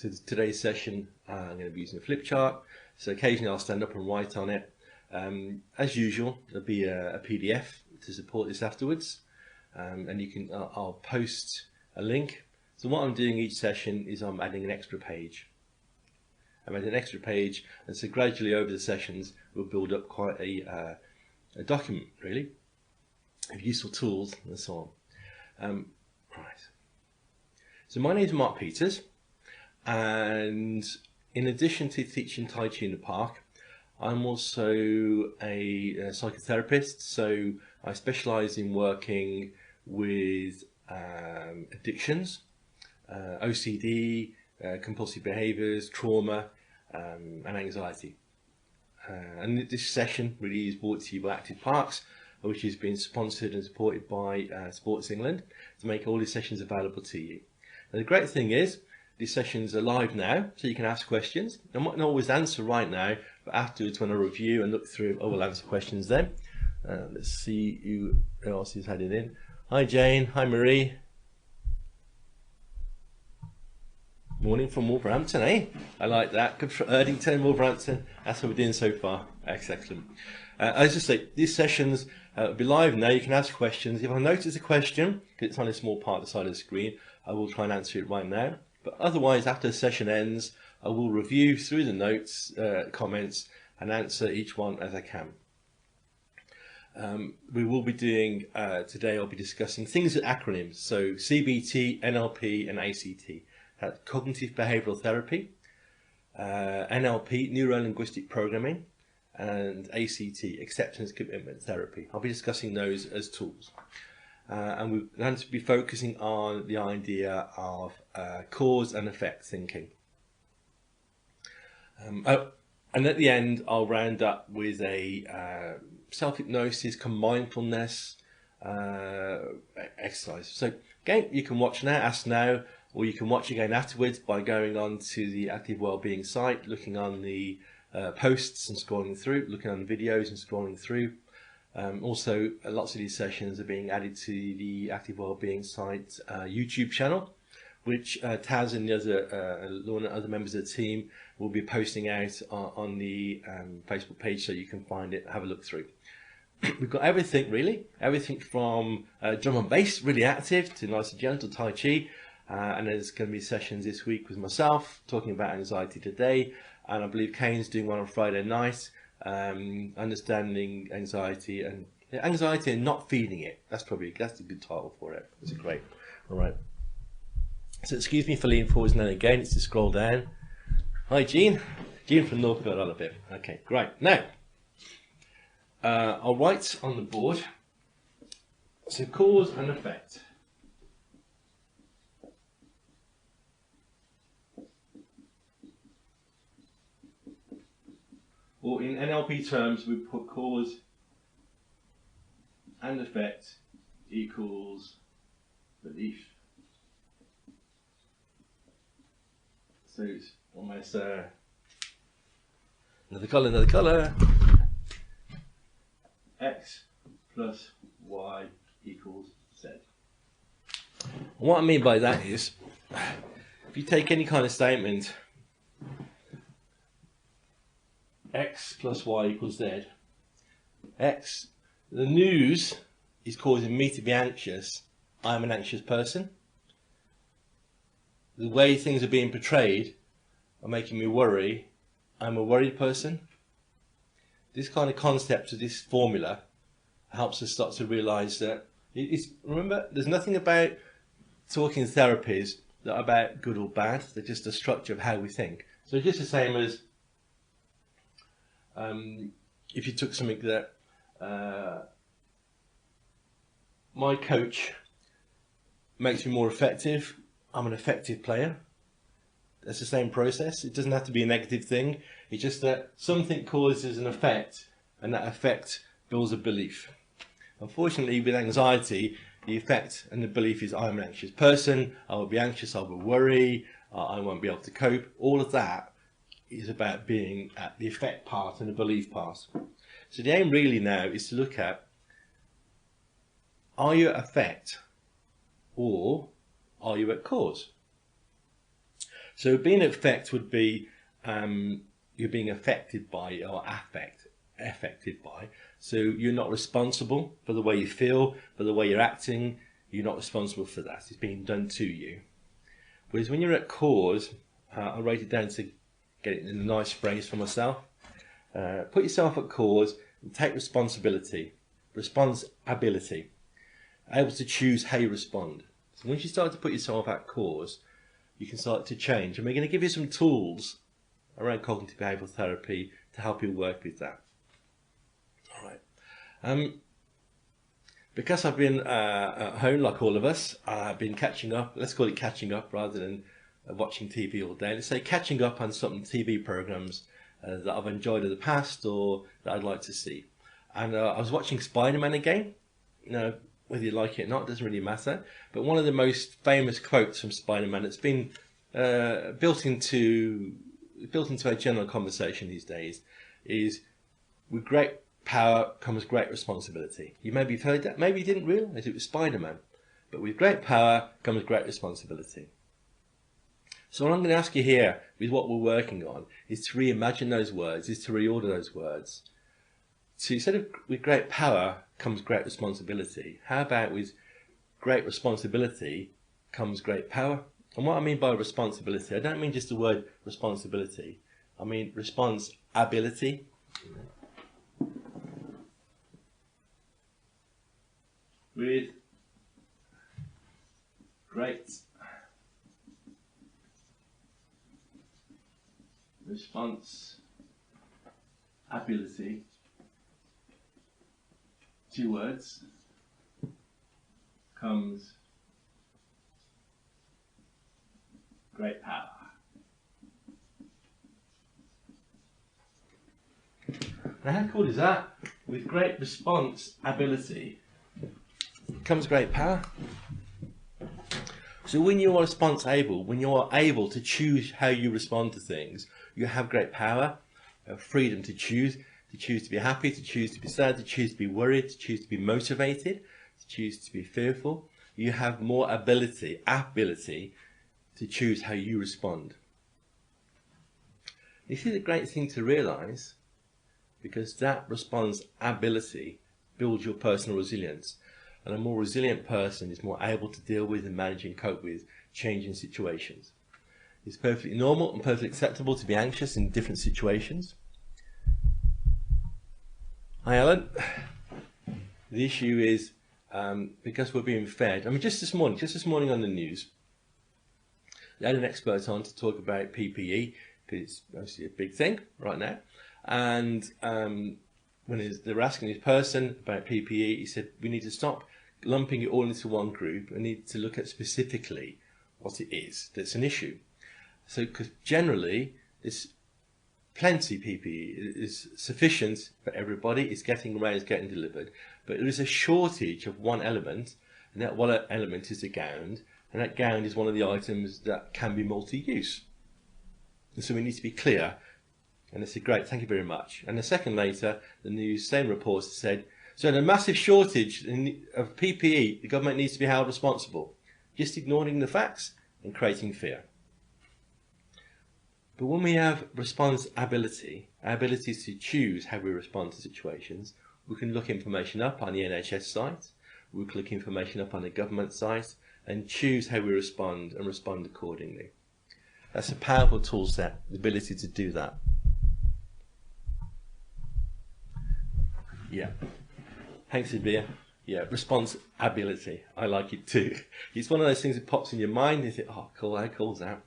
So today's session, I'm going to be using a flip chart. So occasionally I'll stand up and write on it. As usual, there'll be a PDF to support this afterwards, and you can. I'll post a link. So what I'm doing each session is I'm adding an extra page. I'm adding an extra page, and so gradually over the sessions we'll build up quite a document, really, of useful tools and so on. Right. So my name is Mark Peters, and in addition to teaching Tai Chi in the park, I'm also a psychotherapist. So I specialise in working with addictions, OCD, compulsive behaviours, trauma, and anxiety. And this session really is brought to you by Active Parks, which has been sponsored and supported by Sports England to make all these sessions available to you. And the great thing is, these sessions are live now, so you can ask questions. I might not always answer right now, but afterwards when I review and look through, I will answer questions then. Let's see who else is heading in. Hi Jane, hi Marie. Morning from Wolverhampton, eh? I like that. Good for Erdington, Wolverhampton. That's what we're doing so far. Excellent. As I say, these sessions will be live now. You can ask questions. If I notice a question, because it's on a small part of the side of the screen, I will try and answer it right now. But otherwise, after the session ends, I will review through the notes, comments, and answer each one as I can. We will be doing, today I'll be discussing things with acronyms. So CBT, NLP, and ACT. That's Cognitive Behavioural Therapy, NLP, Neuro-Linguistic Programming, and ACT, Acceptance Commitment Therapy. I'll be discussing those as tools. And we're going to be focusing on the idea of cause and effect thinking. And at the end, I'll round up with a self-hypnosis, mindfulness exercise. So again, you can watch now, ask now, or you can watch again afterwards by going on to the Active Wellbeing site, looking on the posts and scrolling through, looking on the videos and scrolling through. Also, lots of these sessions are being added to the Active Wellbeing site YouTube channel, which Taz and the other members of the team will be posting out on the Facebook page, so you can find it, have a look through. We've got everything really, everything from drum and bass, really active, to nice and gentle Tai Chi. And there's going to be sessions this week with myself talking about anxiety today, and I believe Kane's doing one on Friday night, understanding anxiety and not feeding it. That's a good title for it. It's great. All right. So excuse me for leaning forwards now and again. It's to scroll down. Hi Jean. Jean from Northfield, I love it. Okay, great. Now I'll write on the board. So cause and effect. Or in NLP terms, we put cause and effect equals belief. So it's almost another colour. X plus Y equals Z. And what I mean by that is, if you take any kind of statement, X plus Y equals Z. X, the news is causing me to be anxious. I'm an anxious person. The way things are being portrayed are making me worry. I'm a worried person. This kind of concept of this formula helps us start to realise that remember, there's nothing about talking therapies that are about good or bad. They're just the structure of how we think. So it's just the same as if you took something that my coach makes me more effective, I'm an effective player. That's the same process. It doesn't have to be a negative thing. It's just that something causes an effect, and that effect builds a belief. Unfortunately, with anxiety, the effect and the belief is I'm an anxious person, I will be anxious, I will worry, I won't be able to cope. All of that is about being at the effect part and the belief part. So the aim really now is to look at, are you at effect or are you at cause? So being affect would be you're being affected by or affected by. So you're not responsible for the way you feel, for the way you're acting. You're not responsible for that. It's being done to you. Whereas when you're at cause, I'll write it down to get it in a nice phrase for myself. Put yourself at cause and take responsibility. Responsibility. Able to choose how you respond. So once you start to put yourself at cause, you can start to change. And we're going to give you some tools around cognitive behavioural therapy to help you work with that. All right. Because I've been at home like all of us, I've been catching up. Let's call it catching up rather than watching TV all day. Let's say catching up on some TV programs that I've enjoyed in the past or that I'd like to see. And I was watching Spider-Man again. Whether you like it or not doesn't really matter. But one of the most famous quotes from Spider-Man that's been built into our general conversation these days is, with great power comes great responsibility. You maybe have heard that, maybe you didn't realise it was Spider-Man. But with great power comes great responsibility. So what I'm going to ask you here with what we're working on is to reimagine those words, is to reorder those words. So instead of with great power comes great responsibility, how about with great responsibility comes great power? And what I mean by responsibility, I don't mean just the word responsibility. I mean responsibility. With great responsibility, 2 words, comes great power. Now how cool is that? With great responsibility comes great power. So when you are responsible, when you are able to choose how you respond to things, you have great power, freedom to choose to be happy, to choose to be sad, to choose to be worried, to choose to be motivated, to choose to be fearful. You have more ability to choose how you respond. This is a great thing to realise, because that responsibility builds your personal resilience. And a more resilient person is more able to deal with and manage and cope with changing situations. It's perfectly normal and perfectly acceptable to be anxious in different situations. Hi Alan. The issue is because we're being fed. I mean, just this morning on the news, they had an expert on to talk about PPE, because it's obviously a big thing right now. And when they were asking this person about PPE, he said, we need to stop lumping it all into one group and need to look at specifically what it is that's an issue. So, because generally, there's plenty PPE, it is sufficient for everybody, it's getting around, it's getting delivered, but there is a shortage of one element, and that one element is a gown, and that gown is one of the items that can be multi-use. And so we need to be clear. And they said, great, thank you very much. And a second later, the news, same reports said, so in a massive shortage of PPE, the government needs to be held responsible. Just ignoring the facts and creating fear. But when we have responsibility, our ability to choose how we respond to situations, we can look information up on the NHS site, we can look information up on the government site, and choose how we respond and respond accordingly. That's a powerful tool set, the ability to do that. Yeah. Thanks, Abir. Yeah, responsibility. I like it too. It's one of those things that pops in your mind and you think, oh, cool, how cool is that?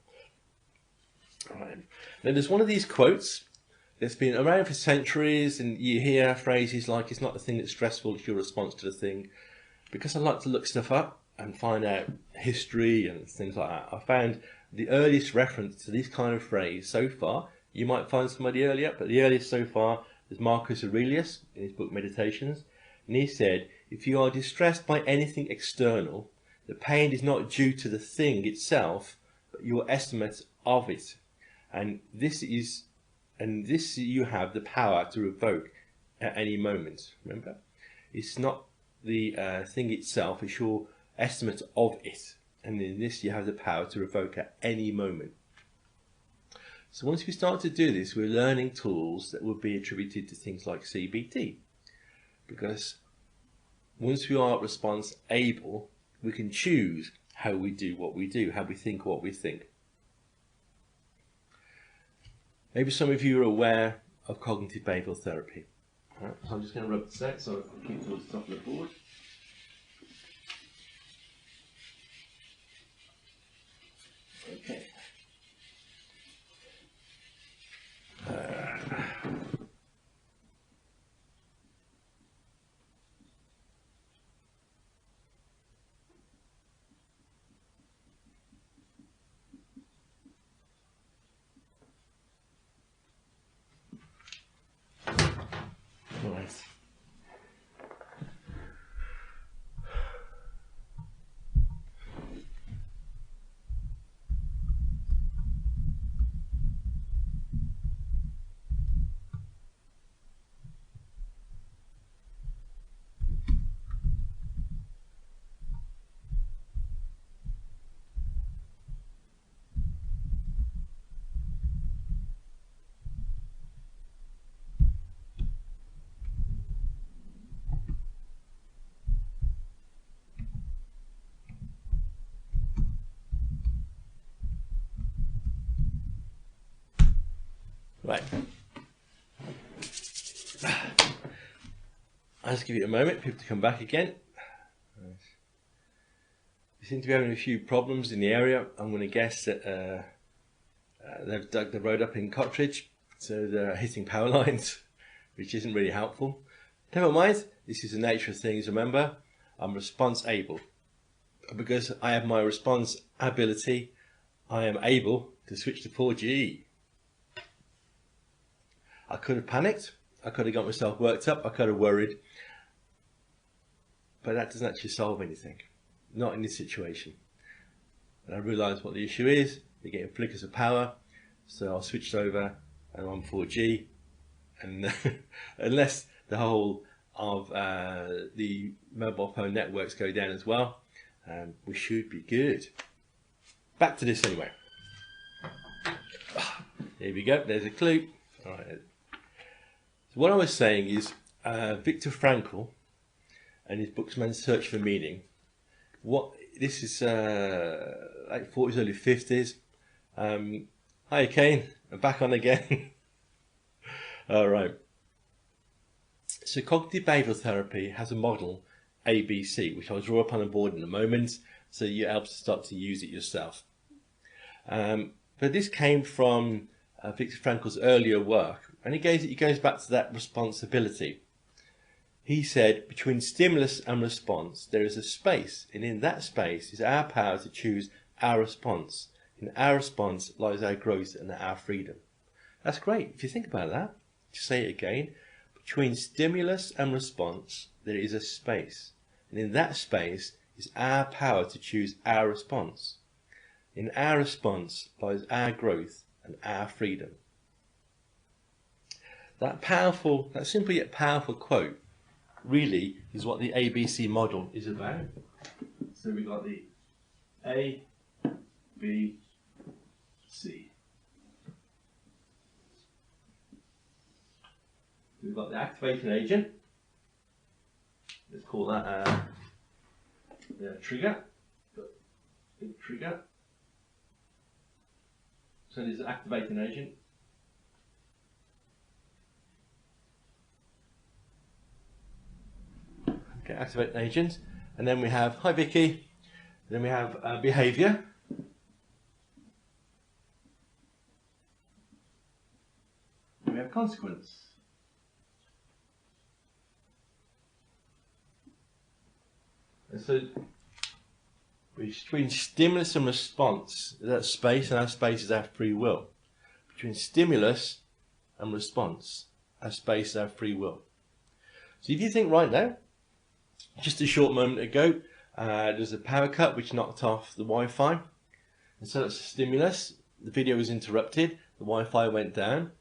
All right. Now, there's one of these quotes that's been around for centuries, and you hear phrases like, it's not the thing that's stressful, it's your response to the thing. Because I like to look stuff up and find out history and things like that, I found the earliest reference to this kind of phrase so far. You might find somebody earlier, but the earliest so far is Marcus Aurelius in his book Meditations. And he said, if you are distressed by anything external, the pain is not due to the thing itself, but your estimate of it. And this you have the power to revoke at any moment. Remember? It's not the thing itself, it's your estimate of it. And in this you have the power to revoke at any moment. So once we start to do this, we're learning tools that would be attributed to things like CBT. Because once we are response able, we can choose how we do what we do, how we think what we think. Maybe some of you are aware of cognitive behavioural therapy. Right, so I'm just going to rub this out so I can keep towards the top of the board. Okay. Right. Right. I'll just give you a moment for people to come back again. We seem to be having a few problems in the area. I'm going to guess that they've dug the road up in Cottridge, so they're hitting power lines, which isn't really helpful. Never mind, this is the nature of things. Remember, I'm response able. Because I have my response ability, I am able to switch to 4G. I could have panicked, I could have got myself worked up, I could have worried, but that doesn't actually solve anything, not in this situation. And I realised what the issue is. They're getting flickers of power, so I switched over and I'm on 4G, and unless the whole of the mobile phone networks go down as well, we should be good. Back to this anyway. Here we go, there's a clue. All right. So what I was saying is Viktor Frankl and his books Man's Search for Meaning. This is like 40s, early 50s. Hi Kane, I'm back on again. All right. So cognitive behavioural therapy has a model ABC, which I'll draw up on a board in a moment, so you're able to start to use it yourself. But this came from Viktor Frankl's earlier work, and he goes back to that responsibility. He said, between stimulus and response, there is a space, and in that space is our power to choose our response. In our response lies our growth and our freedom. That's great. If you think about that, just say it again. Between stimulus and response, there is a space, and in that space is our power to choose our response. In our response lies our growth and our freedom. That simple yet powerful quote really is what the ABC model is about. So we've got the A, B, C. We've got the activating agent. Let's call that the trigger. Big trigger. So there's an activating agent. Okay, activating agent. And then we have, hi Vicky, then we have behaviour. And we have consequence. And so between stimulus and response, that space, and our space is our free will. Between stimulus and response, our space is our free will. So if you think right now, just a short moment ago, there's a power cut which knocked off the Wi-Fi. And so that's a stimulus. The video was interrupted. The Wi-Fi went down.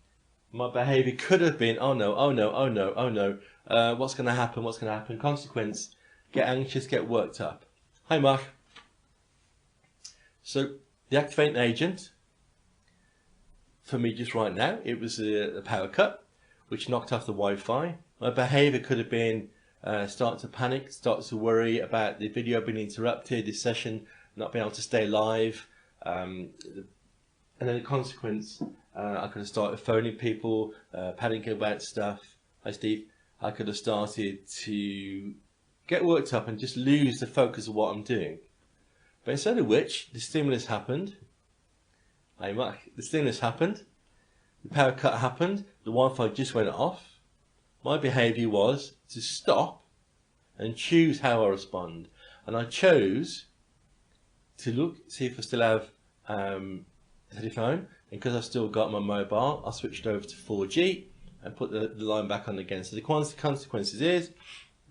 My behaviour could have been, oh no, oh no, oh no, oh no. What's going to happen? What's going to happen? Consequence, get anxious, get worked up. Hi Mark. So the activating agent for me just right now, it was a power cut, which knocked off the Wi-Fi. My behaviour could have been start to panic, start to worry about the video being interrupted, this session not being able to stay live, and then the consequence, I could have started phoning people, panicking about stuff. Hi Steve. I could have started to get worked up and just lose the focus of what I'm doing. But instead of which, the stimulus happened. Hey Mark, the stimulus happened, the power cut happened, the Wi-Fi just went off. My behaviour was to stop and choose how I respond. And I chose to look, see if I still have telephone, and because I've still got my mobile, I switched over to 4G and put the line back on again. So the consequences is,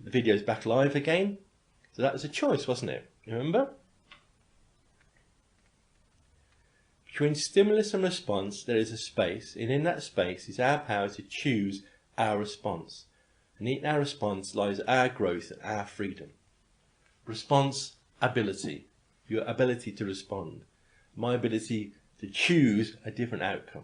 the video's back live again. So that was a choice, wasn't it? You remember? Between stimulus and response, there is a space, and in that space is our power to choose our response. And in our response lies our growth and our freedom. Response ability, your ability to respond. My ability to choose a different outcome.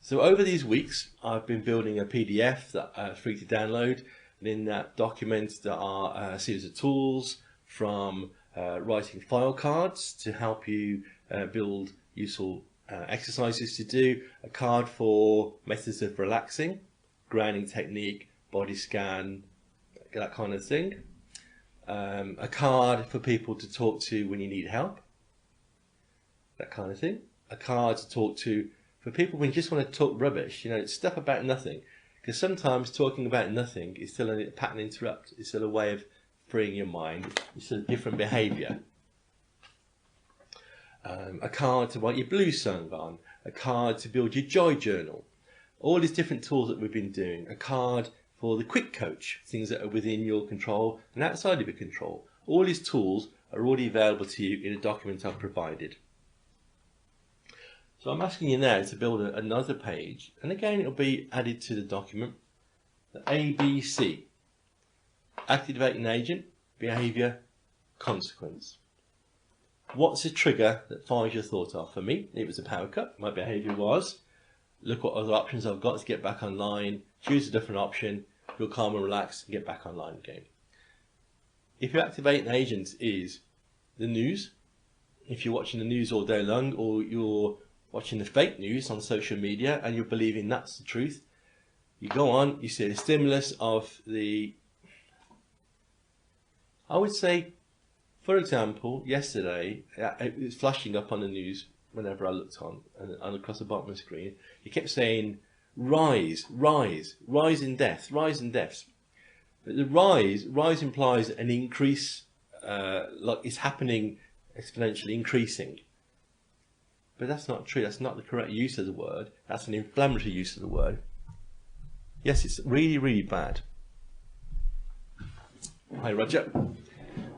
So over these weeks, I've been building a PDF that is free to download. And in that document, there are a series of tools from writing file cards to help you build useful exercises to do, a card for methods of relaxing, grounding technique, body scan, that kind of thing, a card for people to talk to when you need help, that kind of thing, a card to talk to for people when you just want to talk rubbish, you know, stuff about nothing, because sometimes talking about nothing is still a pattern interrupt, it's still a way of freeing your mind, it's a different behaviour. A card to write your blues song on, a card to build your joy journal, all these different tools that we've been doing, a card for the quick coach, things that are within your control and outside of your control. All these tools are already available to you in a document I've provided. So I'm asking you now to build another page, and again it'll be added to the document, the ABC, activating agent, behaviour, consequence. What's a trigger that fires your thought off? For me, it was a power cut. My behaviour was, look what other options I've got to get back online, choose a different option, feel calm and relaxed, and get back online again. If your activating agent is the news, if you're watching the news all day long, or you're watching the fake news on social media and you're believing that's the truth, you go on, you see the stimulus of the, I would say, for example, yesterday, it was flashing up on the news whenever I looked on, and across the bottom of the screen, it kept saying, rise, rise, rise in death, rise in deaths. But the rise implies an increase, like it's happening exponentially increasing. But that's not true, that's not the correct use of the word, that's an inflammatory use of the word. Yes, it's really, really bad. Hi Roger.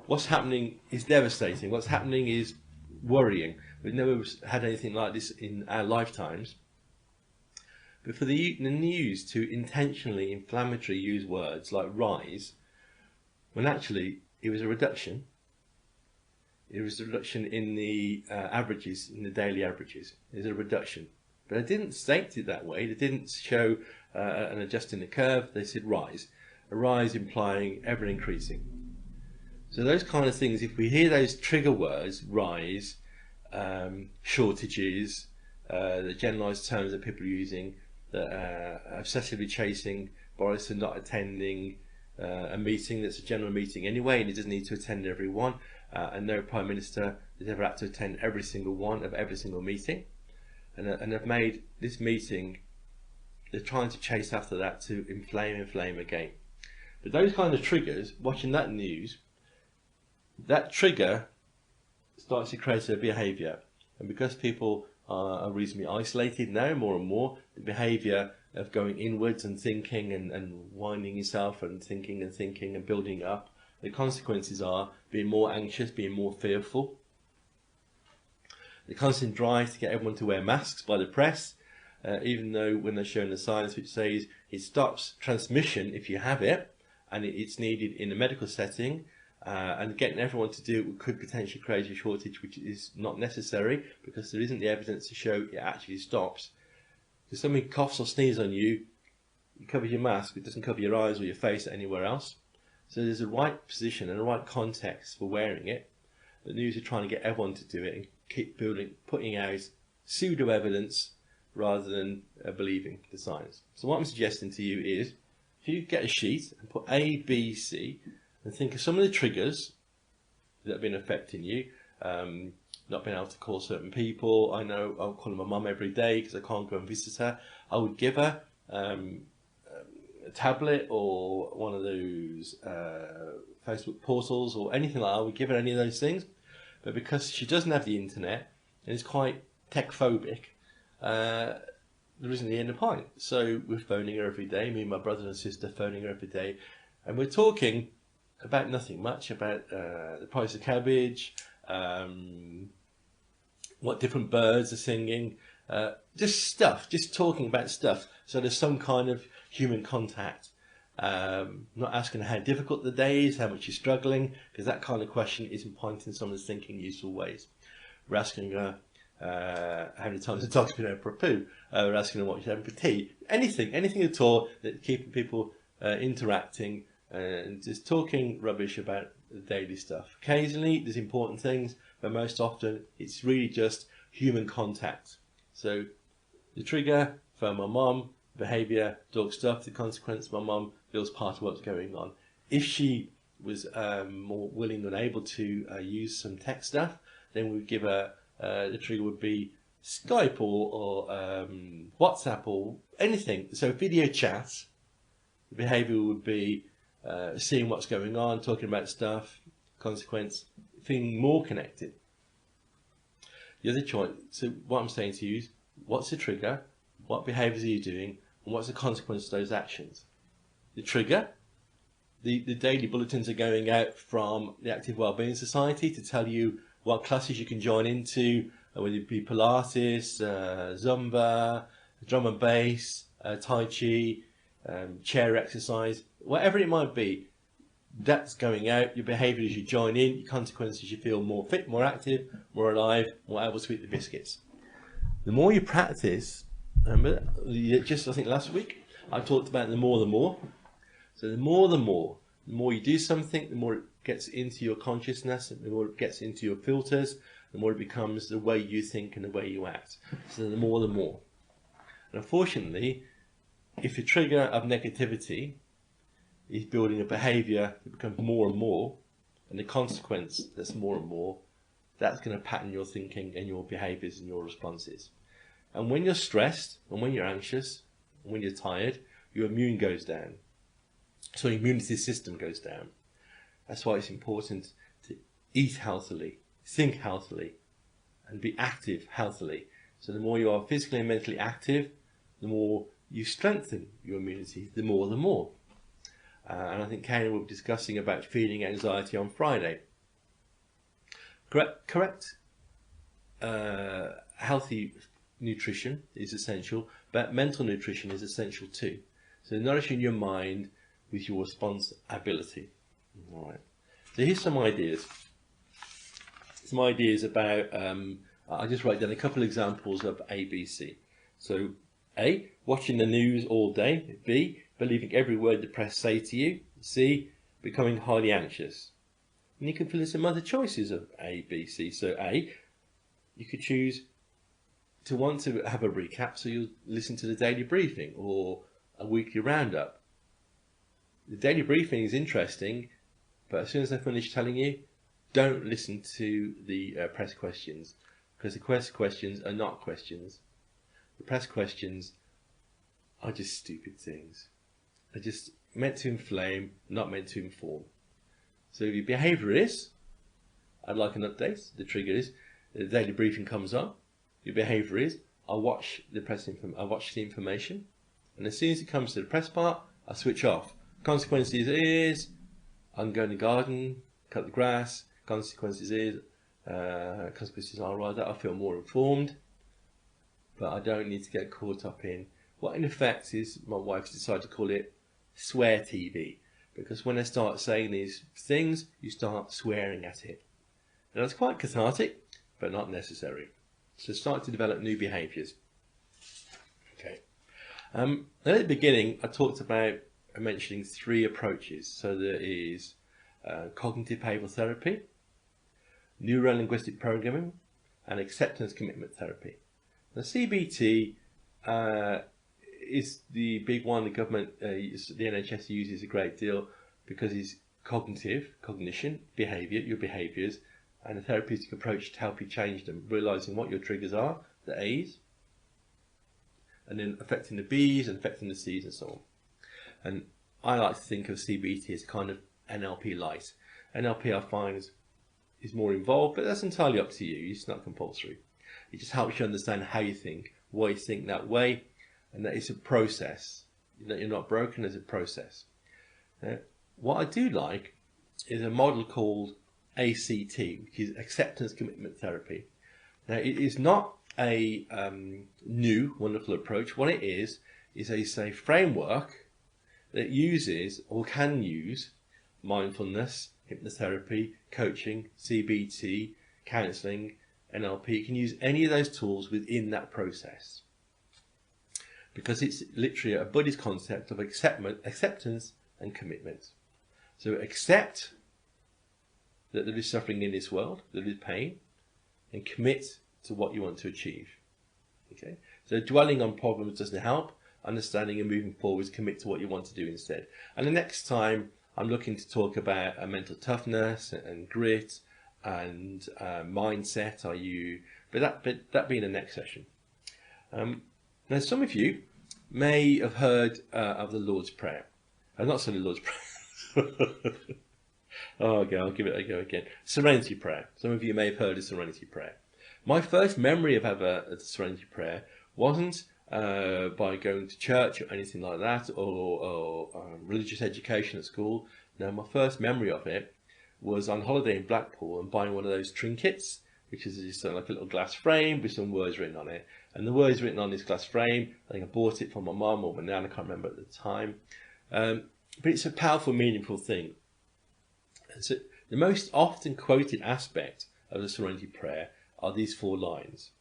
What's happening is devastating. What's happening is worrying. We've never had anything like this in our lifetimes. But for the news to intentionally inflammatory use words like rise, when actually it was a reduction. It was a reduction in the averages, in the daily averages. There's a reduction. But they didn't state it that way. They didn't show an adjusting the curve. They said rise. A rise implying ever increasing. So those kind of things, if we hear those trigger words, rise, shortages, the generalised terms that people are using, that obsessively chasing, Boris and not attending a meeting that's a general meeting anyway, and he doesn't need to attend every one, and no Prime Minister has ever had to attend every single one of every single meeting, and they've made this meeting, they're trying to chase after that to inflame again. But those kind of triggers, watching that news, that trigger starts to create a behaviour, and because people are reasonably isolated now more and more, the behaviour of going inwards and thinking and winding yourself and thinking and building up, the consequences are being more anxious, being more fearful, the constant drive to get everyone to wear masks by the press, even though when they're showing the science which says it stops transmission if you have it, and it's needed in a medical setting, and getting everyone to do it could potentially create a shortage, which is not necessary because there isn't the evidence to show it actually stops. If somebody coughs or sneezes on you, you cover your mask, it doesn't cover your eyes or your face or anywhere else. So there's a right position and a right context for wearing it. The news are trying to get everyone to do it and keep putting out pseudo evidence rather than believing the science. So what I'm suggesting to you is, if you get a sheet and put A, B, C, and think of some of the triggers that have been affecting you, not being able to call certain people. I know I'll call my mum every day because I can't go and visit her. I would give her a tablet or one of those Facebook portals or anything like that. I would give her any of those things. But because she doesn't have the internet and is quite tech phobic, there isn't the end of point. So we're phoning her every day, me and my brother and sister phoning her every day, and we're talking about nothing much, about the price of cabbage, what different birds are singing, just talking about stuff. So there's some kind of human contact. Not asking her how difficult the day is, how much she's struggling, because that kind of question isn't pointing someone's thinking in useful ways. We're asking her how many times the dog's been out for a poo. We're asking her what she's having for tea. Anything at all that's keeping people interacting and just talking rubbish about the daily stuff. Occasionally there's important things, but most often it's really just human contact. So the trigger for my mum, behaviour, dog stuff, the consequence, my mum feels part of what's going on. If she was more willing and able to use some tech stuff, then we'd give her, the trigger would be Skype or WhatsApp or anything. So video chat, the behaviour would be seeing what's going on, talking about stuff, consequence, feeling more connected. The other choice, so what I'm saying to you is, what's the trigger, what behaviours are you doing, and what's the consequence of those actions? The trigger, the daily bulletins are going out from the Active Wellbeing Society to tell you what classes you can join into, whether it be Pilates, Zumba, drum and bass, Tai Chi, chair exercise, whatever it might be. That's going out. Your behaviour as you join in, your consequences, you feel more fit, more active, more alive, more able to eat the biscuits. The more you practice, remember, just I think last week I talked about the more. So the more you do something, the more it gets into your consciousness, the more it gets into your filters, the more it becomes the way you think and the way you act. So the more. And unfortunately, if your trigger of negativity is building a behaviour that becomes more and more, and the consequence that's more and more, that's going to pattern your thinking and your behaviours and your responses. And when you're stressed, and when you're anxious, and when you're tired, your immune goes down. So your immunity system goes down. That's why it's important to eat healthily, think healthily, and be active healthily. So the more you are physically and mentally active, the more you strengthen your immunity, the more. And I think Karen will be discussing about feeling anxiety on Friday. Correct healthy nutrition is essential, but mental nutrition is essential too. So nourishing your mind with your response ability. All right. So here's some ideas. Some ideas about, I just write down a couple of examples of A, B, C. So A, watching the news all day. B, believing every word the press say to you. C, becoming highly anxious. And you can fill in some other choices of A, B, C. So A, you could choose to want to have a recap, so you'll listen to the daily briefing or a weekly roundup. The daily briefing is interesting, but as soon as I finish telling you, don't listen to the press questions, because the press questions are not questions. The press questions are just stupid things. They're just meant to inflame, not meant to inform. So if your behaviour is, I'd like an update, the trigger is, the daily briefing comes on, your behaviour is, I watch the information, and as soon as it comes to the press part, I switch off. Consequences is, I can go in the garden, cut the grass. Consequences are rather, I feel more informed, but I don't need to get caught up in what in effect is, my wife's decided to call it swear TV, because when I start saying these things, you start swearing at it. And that's quite cathartic, but not necessary. So start to develop new behaviours. Okay. At the beginning, I mentioning 3 approaches. So there is cognitive behavioral therapy, neuro-linguistic programming, and acceptance commitment therapy. The CBT is the big one the government, the NHS uses a great deal because it's cognition, behaviour, your behaviours, and a therapeutic approach to help you change them, realising what your triggers are, the A's, and then affecting the B's and affecting the C's and so on. And I like to think of CBT as kind of NLP light. NLP I find is more involved, but that's entirely up to you. It's not compulsory. It just helps you understand how you think, why you think that way, and that it's a process. That you're not broken as a process. What I do like is a model called ACT, which is Acceptance Commitment Therapy. Now, it is not a new, wonderful approach. What it is a framework that uses or can use mindfulness, hypnotherapy, coaching, CBT, counselling, NLP. You can use any of those tools within that process because it's literally a Buddhist concept of acceptance and commitment. So accept that there is suffering in this world, there is pain, and commit to what you want to achieve. Okay? So dwelling on problems doesn't help. Understanding and moving forwards, commit to what you want to do instead. And the next time I'm looking to talk about mental toughness and grit and mindset. But that being the next session. Now, some of you may have heard of the Lord's Prayer. I'm not saying the Lord's Prayer. Oh, okay, I'll give it a go again. Serenity Prayer. Some of you may have heard of Serenity Prayer. My first memory of the Serenity Prayer wasn't by going to church or anything like that, or religious education at school. No, my first memory of it was on holiday in Blackpool and buying one of those trinkets, which is just like a little glass frame with some words written on it. And the words written on this glass frame, I think I bought it from my mum or my nan, I can't remember at the time. But it's a powerful, meaningful thing. And so the most often quoted aspect of the Serenity Prayer are these 4 lines.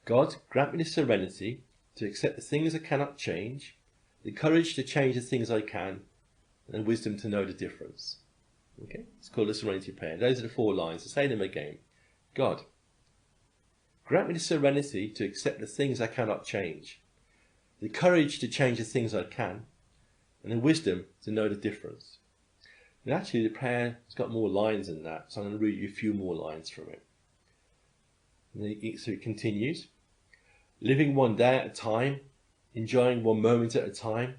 God, grant me the serenity to accept the things I cannot change, the courage to change the things I can, and wisdom to know the difference. Okay, it's called the Serenity Prayer. Those are the 4 lines. I'll say them again. God, grant me the serenity to accept the things I cannot change, the courage to change the things I can, and the wisdom to know the difference. And actually, the prayer has got more lines than that, so I'm going to read you a few more lines from it. So it continues. Living one day at a time, enjoying one moment at a time,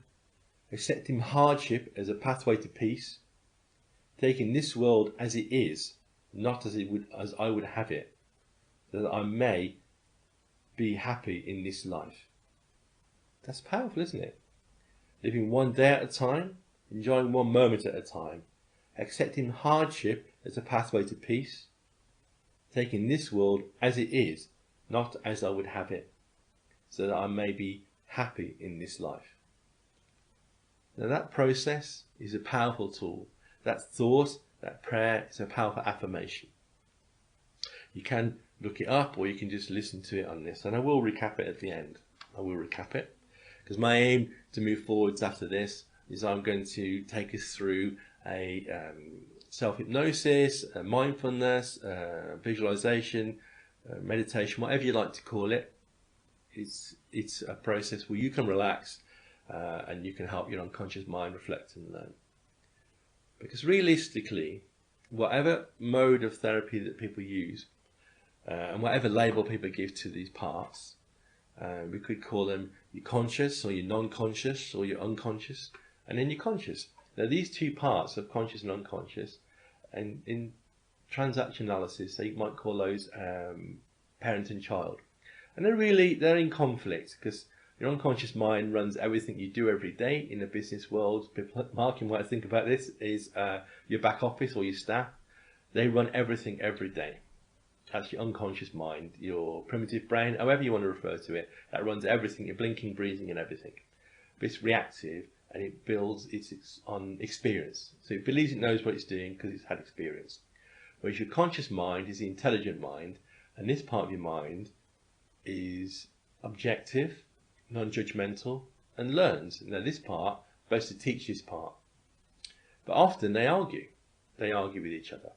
accepting hardship as a pathway to peace, taking this world as it is, not as I would have it, so that I may be happy in this life. That's powerful, isn't it? Living one day at a time, enjoying one moment at a time, accepting hardship as a pathway to peace, taking this world as it is, not as I would have it, so that I may be happy in this life. Now that process is a powerful tool. That thought, that prayer is a powerful affirmation. You can look it up or you can just listen to it on this. And I will recap it at the end. I will recap it. Because my aim to move forwards after this is I'm going to take us through a self-hypnosis, mindfulness, visualization, meditation, whatever you like to call it. It's a process where you can relax and you can help your unconscious mind reflect and learn. Because realistically, whatever mode of therapy that people use and whatever label people give to these parts, we could call them your conscious or your non-conscious or your unconscious and then your conscious. Now these 2 parts of conscious and unconscious, and in transaction analysis they might call those parent and child. And they're in conflict because your unconscious mind runs everything you do every day in the business world. Mark, you might think about this, is your back office or your staff. They run everything every day. That's your unconscious mind, your primitive brain, however you want to refer to it. That runs everything, your blinking, breathing and everything. But it's reactive and it builds on experience. So it believes it knows what it's doing because it's had experience. Whereas your conscious mind is the intelligent mind, and this part of your mind is objective, non-judgmental, and learns. Now this part is supposed to teach this part. But often they argue. They argue with each other.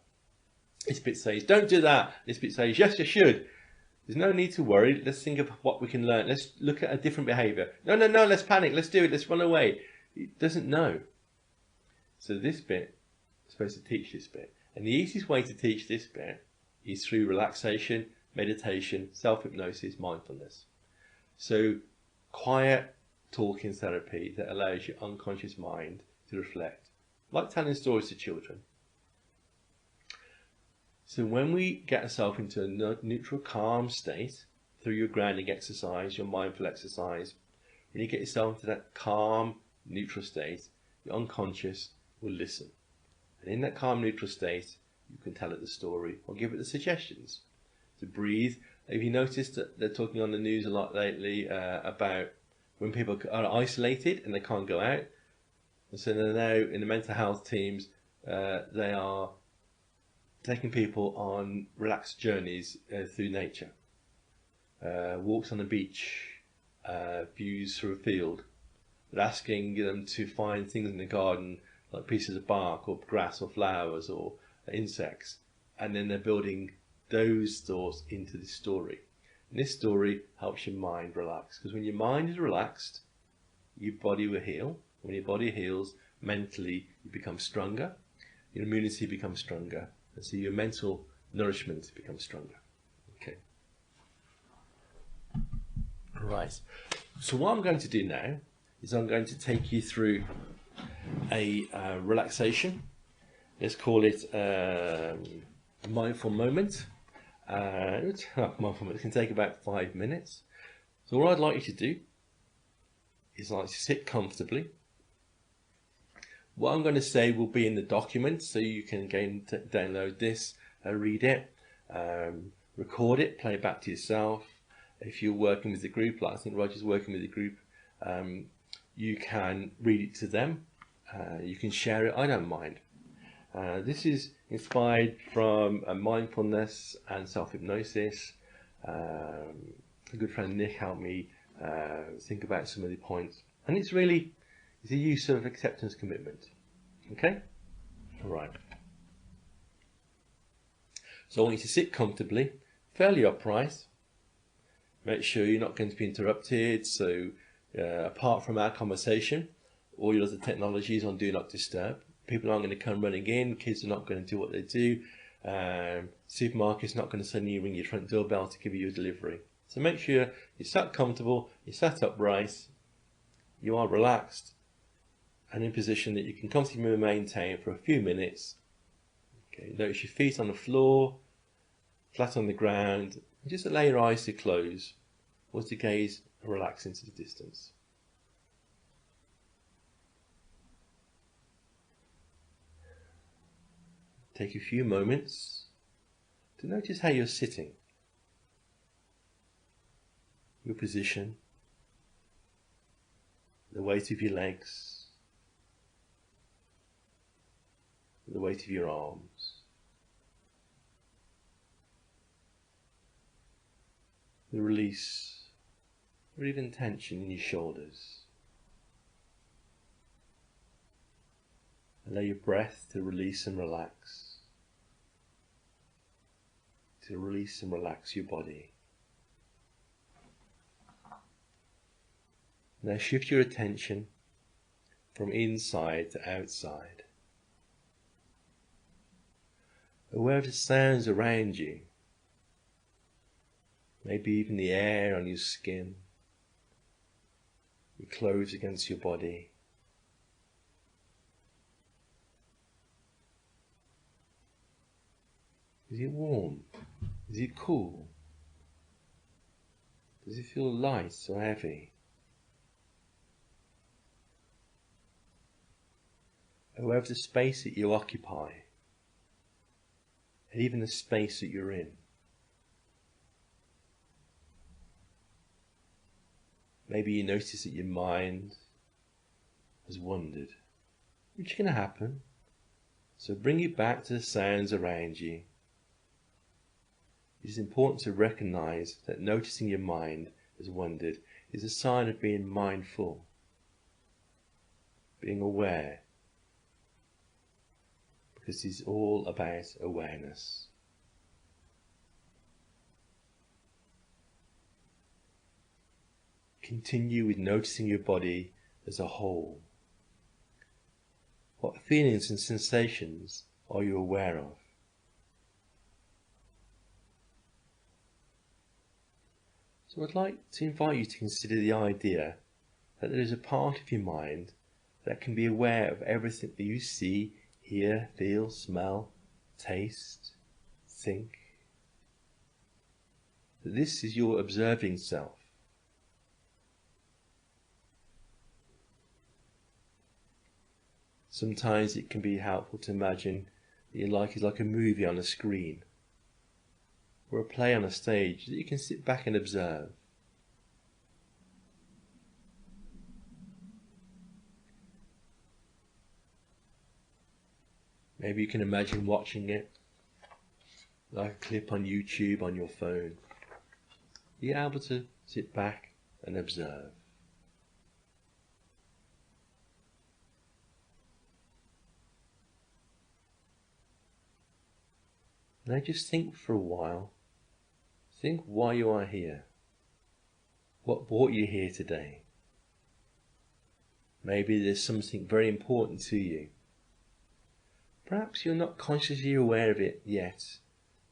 This bit says, don't do that. This bit says, yes, you should. There's no need to worry. Let's think of what we can learn. Let's look at a different behaviour. No, let's panic. Let's do it. Let's run away. It doesn't know. So this bit is supposed to teach this bit. And the easiest way to teach this bit is through relaxation, meditation, self-hypnosis, mindfulness. So quiet talking therapy that allows your unconscious mind to reflect, like telling stories to children. So when we get ourselves into a neutral, calm state through your grounding exercise, your mindful exercise, when you get yourself into that calm, neutral state, your unconscious will listen. And in that calm, neutral state, you can tell it the story or give it the suggestions. To breathe. Have you noticed that they're talking on the news a lot lately about when people are isolated and they can't go out? And so they're now in the mental health teams, they are taking people on relaxed journeys through nature. Walks on the beach, views through a field. They're asking them to find things in the garden like pieces of bark or grass or flowers or insects, and then they're building those thoughts into this story. And this story helps your mind relax, because when your mind is relaxed, your body will heal. When your body heals, mentally you become stronger, your immunity becomes stronger, and so your mental nourishment becomes stronger. Okay. Right. So what I'm going to do now is I'm going to take you through a relaxation. Let's call it mindful moment. Mindful moment. It can take about 5 minutes. So what I'd like you to do is like sit comfortably. What I'm going to say will be in the document, so you can again download this, read it, record it, play it back to yourself. If you're working with a group, like I think Roger's working with a group, you can read it to them. You can share it. I don't mind. This is inspired from mindfulness and self-hypnosis. A good friend Nick helped me think about some of the points, and it's a use of acceptance commitment. Okay? All right. So I want you to sit comfortably, fairly upright. Make sure you're not going to be interrupted. So apart from our conversation, all your other technologies on Do Not Disturb. People aren't going to come running in. Kids are not going to do what they do. Supermarket's not going to suddenly ring your front doorbell to give you a delivery. So make sure you're sat comfortable, you're sat upright, you are relaxed, and in a position that you can comfortably maintain for a few minutes. Okay, notice your feet on the floor, flat on the ground, and just allow your eyes to close or to gaze and relax into the distance. Take a few moments to notice how you're sitting, your position, the weight of your legs, the weight of your arms, the release or even tension in your shoulders. Allow your breath to release and relax. To release and relax your body. Now shift your attention from inside to outside. Aware of the sounds around you. Maybe even the air on your skin, your clothes against your body. Is it warm? Is it cool? Does it feel light or heavy? Aware of the space that you occupy, and even the space that you're in. Maybe you notice that your mind has wandered, which is going to happen. So bring it back to the sounds around you. It is important to recognize that noticing your mind has wandered is a sign of being mindful, being aware, because it's all about awareness. Continue with noticing your body as a whole. What feelings and sensations are you aware of? So I'd like to invite you to consider the idea that there is a part of your mind that can be aware of everything that you see, hear, feel, smell, taste, think. That this is your observing self. Sometimes it can be helpful to imagine that your life is like a movie on a screen, or a play on a stage that you can sit back and observe. Maybe you can imagine watching it like a clip on YouTube on your phone. You're able to sit back and observe. Now just think for a while. Think why you are here. What brought you here today? Maybe there's something very important to you. Perhaps you're not consciously aware of it yet.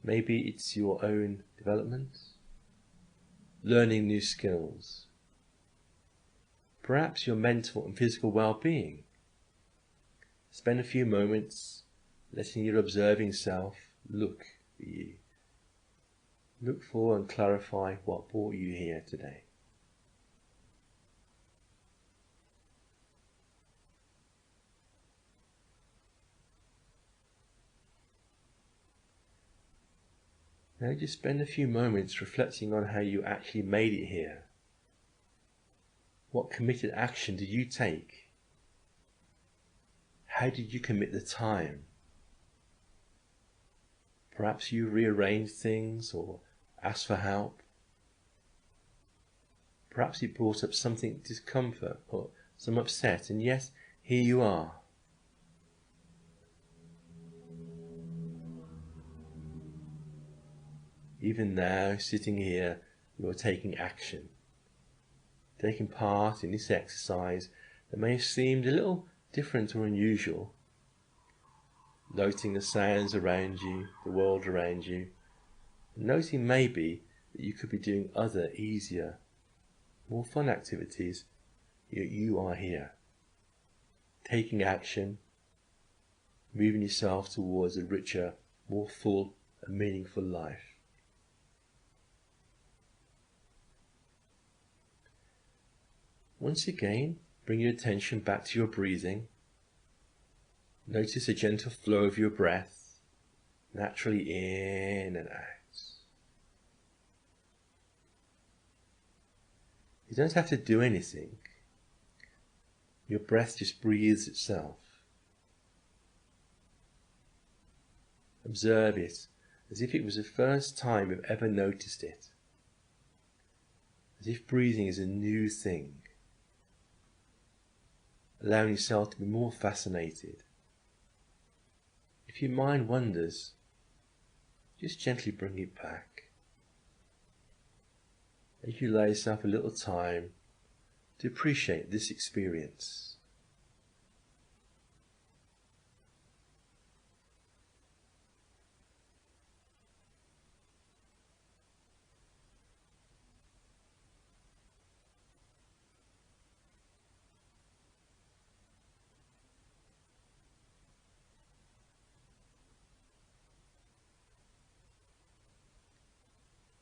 Maybe it's your own development, learning new skills. Perhaps your mental and physical well-being. Spend a few moments letting your observing self look at you. Look for and clarify what brought you here today. Now just spend a few moments reflecting on how you actually made it here. What committed action did you take? How did you commit the time? Perhaps you rearranged things or asked for help. Perhaps it brought up something discomfort or some upset, and yet here you are. Even now, sitting here, you are taking action, taking part in this exercise that may have seemed a little different or unusual, noting the sounds around you, the world around you, and noting maybe that you could be doing other, easier, more fun activities, yet you are here, taking action, moving yourself towards a richer, more full and meaningful life. Once again, bring your attention back to your breathing. Notice a gentle flow of your breath, naturally in and out. You don't have to do anything. Your breath just breathes itself. Observe it as if it was the first time you've ever noticed it. As if breathing is a new thing. Allowing yourself to be more fascinated. If your mind wanders, just gently bring it back. As you allow yourself a little time to appreciate this experience.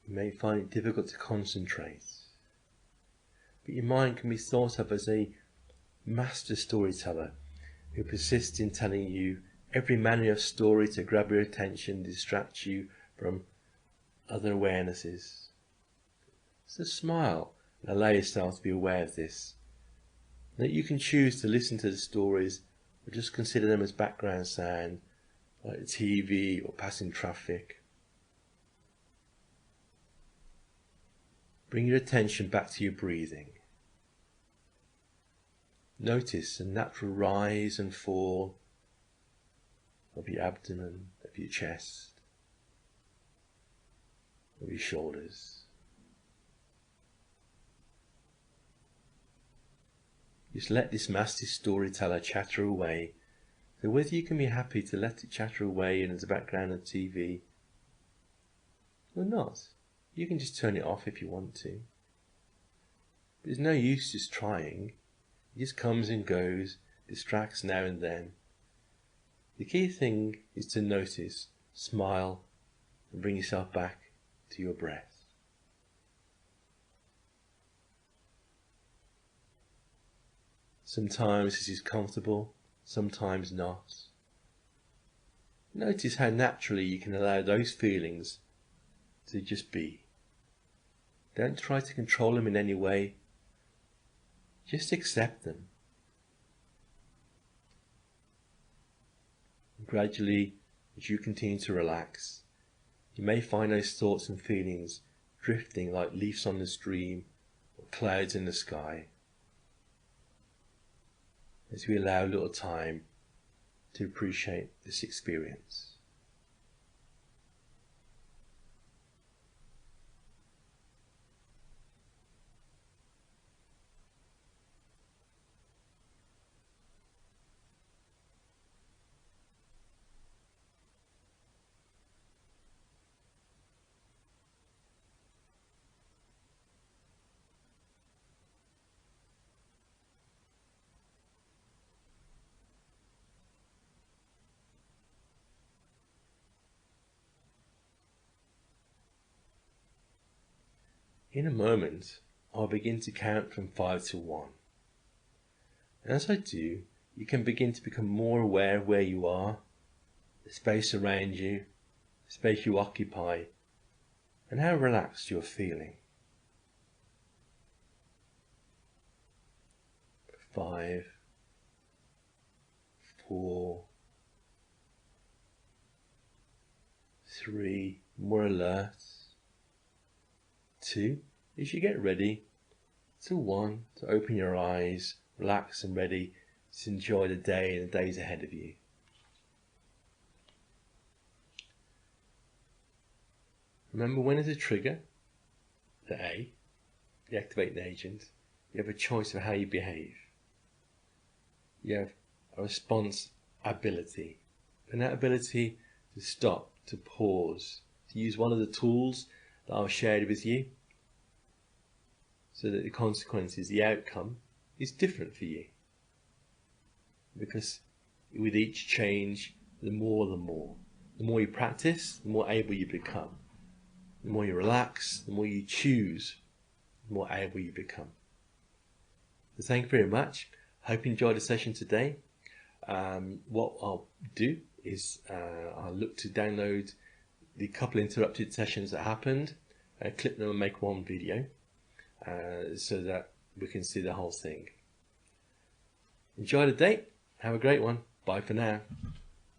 You may find it difficult to concentrate, but your mind can be thought of as a master storyteller who persists in telling you every manner of story to grab your attention, distract you from other awarenesses. So smile and allow yourself to be aware of this. That you can choose to listen to the stories or just consider them as background sound, like the TV or passing traffic. Bring your attention back to your breathing. Notice a natural rise and fall of your abdomen, of your chest, of your shoulders. Just let this master storyteller chatter away. So whether you can be happy to let it chatter away in the background of TV or not, you can just turn it off if you want to. But there's no use just trying. It just comes and goes, distracts now and then. The key thing is to notice, smile, and bring yourself back to your breath. Sometimes this is comfortable, sometimes not. Notice how naturally you can allow those feelings to just be. Don't try to control them in any way. Just accept them. And gradually, as you continue to relax, you may find those thoughts and feelings drifting like leaves on the stream or clouds in the sky, as we allow a little time to appreciate this experience. In a moment, I'll begin to count from 5 to 1. And as I do, you can begin to become more aware of where you are, the space around you, the space you occupy, and how relaxed you're feeling. 5, 4, 3, more alert. 2, as you get ready, to 1, to open your eyes, relax and ready to enjoy the day and the days ahead of you. Remember, when there's a trigger, the A, the activating agent, you have a choice of how you behave. You have a response ability, and that ability to stop, to pause, to use one of the tools that I've shared with you, so that the consequences, the outcome, is different for you. Because with each change, the more you practice, the more able you become. The more you relax, the more you choose, the more able you become. So thank you very much. Hope you enjoyed the session today. What I'll do is I'll look to download the couple interrupted sessions that happened, clip them and make one video, so that we can see the whole thing. Enjoy the day. Have a great one. Bye for now.